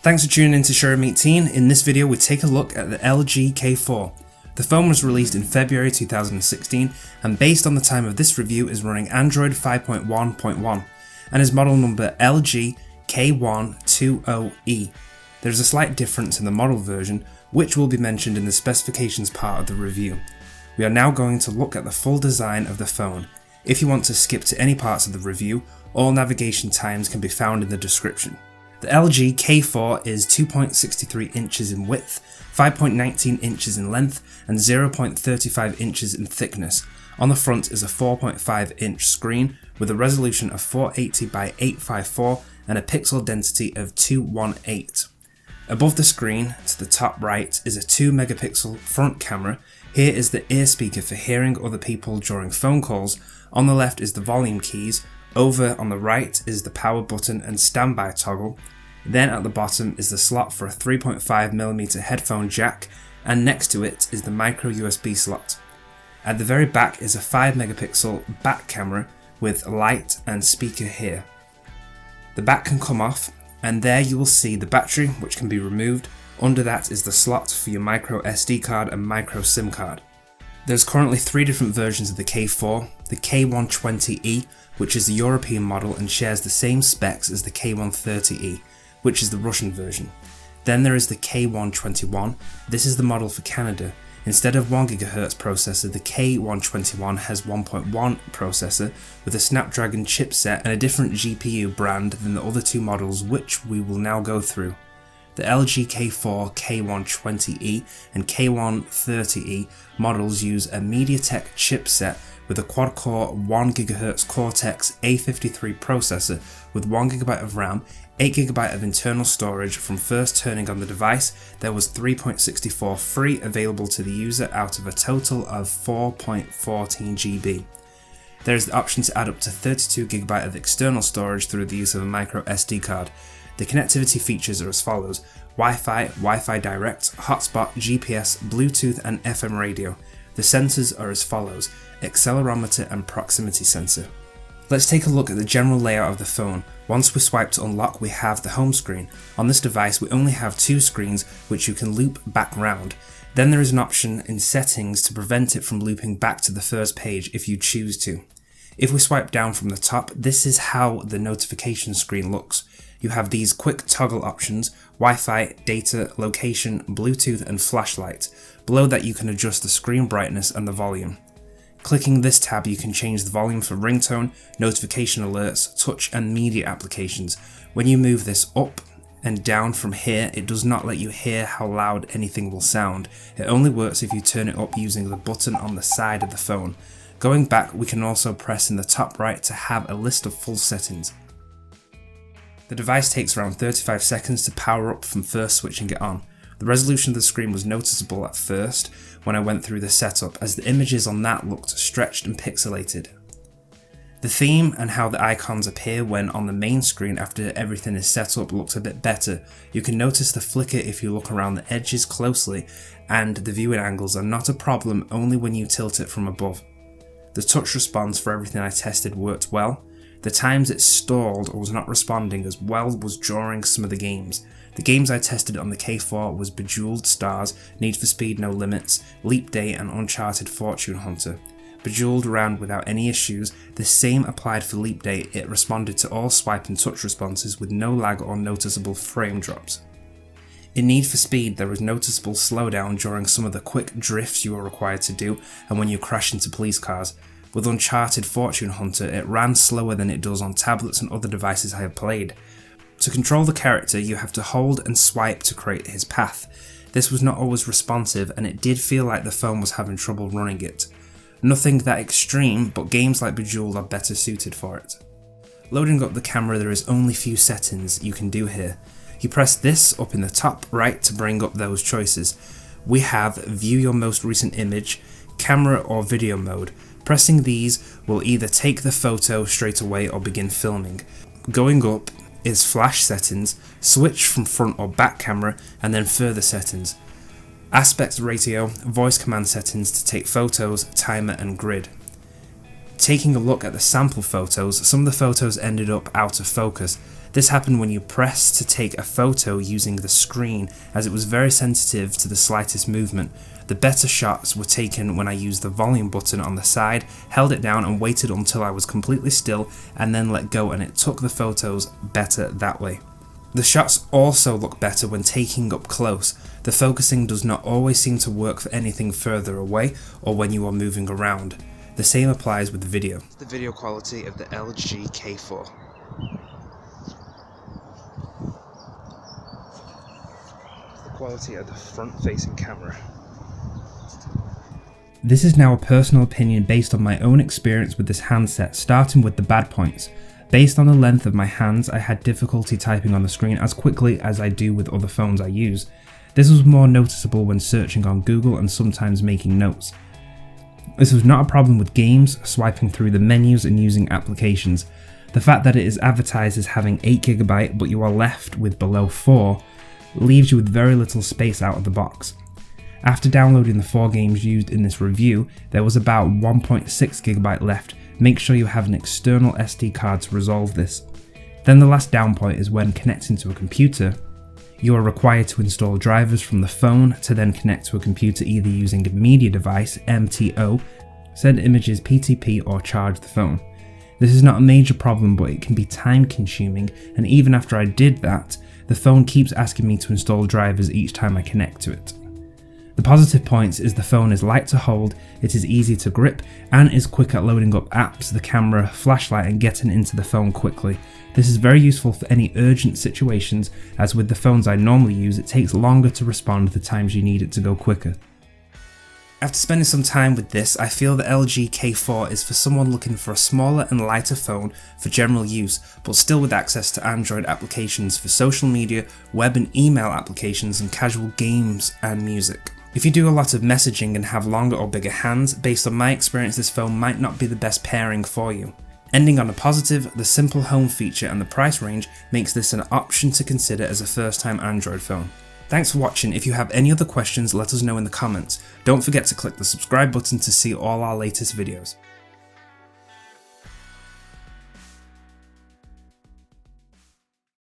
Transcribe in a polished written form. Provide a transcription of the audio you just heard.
Thanks for tuning in to Show Me Teen. In this video we take a look at the LG K4. The phone was released in February 2016 and based on the time of this review is running Android 5.1.1 and is model number LG K120E. There is a slight difference in the model version which will be mentioned in the specifications part of the review. We are now going to look at the full design of the phone. If you want to skip to any parts of the review, all navigation times can be found in the description. The LG K4 is 2.63 inches in width, 5.19 inches in length and 0.35 inches in thickness. On the front is a 4.5 inch screen with a resolution of 480 by 854 and a pixel density of 218. Above the screen, to the top right, is a 2 megapixel front camera. Here is the ear speaker for hearing other people during phone calls. On the left is the volume keys. Over on the right is the power button and standby toggle. Then at the bottom is the slot for a 3.5mm headphone jack, and next to it is the micro USB slot. At the very back is a 5 megapixel back camera with light and speaker here. The back can come off, and there you will see the battery which can be removed. Under that is the slot for your micro SD card and micro SIM card. There's currently 3 different versions of the K4, the K120E, which is the European model and shares the same specs as the K130E, which is the Russian version. Then there is the K121, this is the model for Canada. Instead of 1GHz processor, the K121 has 1.1 processor with a Snapdragon chipset and a different GPU brand than the other 2 models which we will now go through. The LG K4, K120E and K130E models use a MediaTek chipset with a quad-core 1GHz Cortex A53 processor with 1GB of RAM, 8GB of internal storage. From first turning on the device, there was 3.64 free available to the user out of a total of 4.14GB. There is the option to add up to 32GB of external storage through the use of a micro SD card. The connectivity features are as follows: Wi-Fi, Wi-Fi Direct, hotspot, GPS, Bluetooth and FM radio. The sensors are as follows: accelerometer and proximity sensor. Let's take a look at the general layout of the phone. Once we swipe to unlock, we have the home screen. On this device we only have 2 screens which you can loop back round. Then there is an option in settings to prevent it from looping back to the first page if you choose to. If we swipe down from the top, this is how the notification screen looks. You have these quick toggle options: Wi-Fi, data, location, Bluetooth and flashlight. Below that you can adjust the screen brightness and the volume. Clicking this tab you can change the volume for ringtone, notification alerts, touch and media applications. When you move this up and down from here, it does not let you hear how loud anything will sound. It only works if you turn it up using the button on the side of the phone. Going back, we can also press in the top right to have a list of full settings. The device takes around 35 seconds to power up from first switching it on. The resolution of the screen was noticeable at first when I went through the setup, as the images on that looked stretched and pixelated. The theme and how the icons appear when on the main screen after everything is set up looks a bit better. You can notice the flicker if you look around the edges closely, and the viewing angles are not a problem only when you tilt it from above. The touch response for everything I tested worked well. The times it stalled or was not responding as well was during some of the games. The games I tested on the K4 was Bejeweled Stars, Need for Speed No Limits, Leap Day and Uncharted Fortune Hunter. Bejeweled ran without any issues. The same applied for Leap Day. It responded to all swipe and touch responses with no lag or noticeable frame drops. In Need for Speed there was noticeable slowdown during some of the quick drifts you were required to do and when you crash into police cars. With Uncharted Fortune Hunter, it ran slower than it does on tablets and other devices I have played. To control the character, you have to hold and swipe to create his path. This was not always responsive and it did feel like the phone was having trouble running it. Nothing that extreme, but games like Bejeweled are better suited for it. Loading up the camera, there is only few settings you can do here. You press this up in the top right to bring up those choices. We have View Your Most Recent Image, Camera or Video Mode. Pressing these will either take the photo straight away or begin filming. Going up is Flash settings, switch from front or back camera, and then further settings. Aspect ratio, voice command settings to take photos, timer and grid. Taking a look at the sample photos, some of the photos ended up out of focus. This happened when you pressed to take a photo using the screen, as it was very sensitive to the slightest movement. The better shots were taken when I used the volume button on the side, held it down and waited until I was completely still and then let go, and it took the photos better that way. The shots also look better when taking up close. The focusing does not always seem to work for anything further away or when you are moving around. The same applies with video. The video quality of the LG K4. The quality of the front-facing camera. This is now a personal opinion based on my own experience with this handset, starting with the bad points. Based on the length of my hands, I had difficulty typing on the screen as quickly as I do with other phones I use. This was more noticeable when searching on Google and sometimes making notes. This was not a problem with games, swiping through the menus and using applications. The fact that it is advertised as having 8GB but you are left with below 4 leaves you with very little space out of the box. After downloading the 4 games used in this review, there was about 1.6GB left. Make sure you have an external SD card to resolve this. Then the last down point is when connecting to a computer. You are required to install drivers from the phone to then connect to a computer either using a media device, MTO, send images PTP or charge the phone. This is not a major problem, but it can be time consuming, and even after I did that, the phone keeps asking me to install drivers each time I connect to it. The positive points is the phone is light to hold, it is easy to grip, and is quick at loading up apps, the camera, flashlight and getting into the phone quickly. This is very useful for any urgent situations, as with the phones I normally use it takes longer to respond the times you need it to go quicker. After spending some time with this, I feel the LG K4 is for someone looking for a smaller and lighter phone for general use, but still with access to Android applications for social media, web and email applications and casual games and music. If you do a lot of messaging and have longer or bigger hands, based on my experience this phone might not be the best pairing for you. Ending on a positive, the simple home feature and the price range makes this an option to consider as a first-time Android phone. Thanks for watching. If you have any other questions, let us know in the comments. Don't forget to click the subscribe button to see all our latest videos.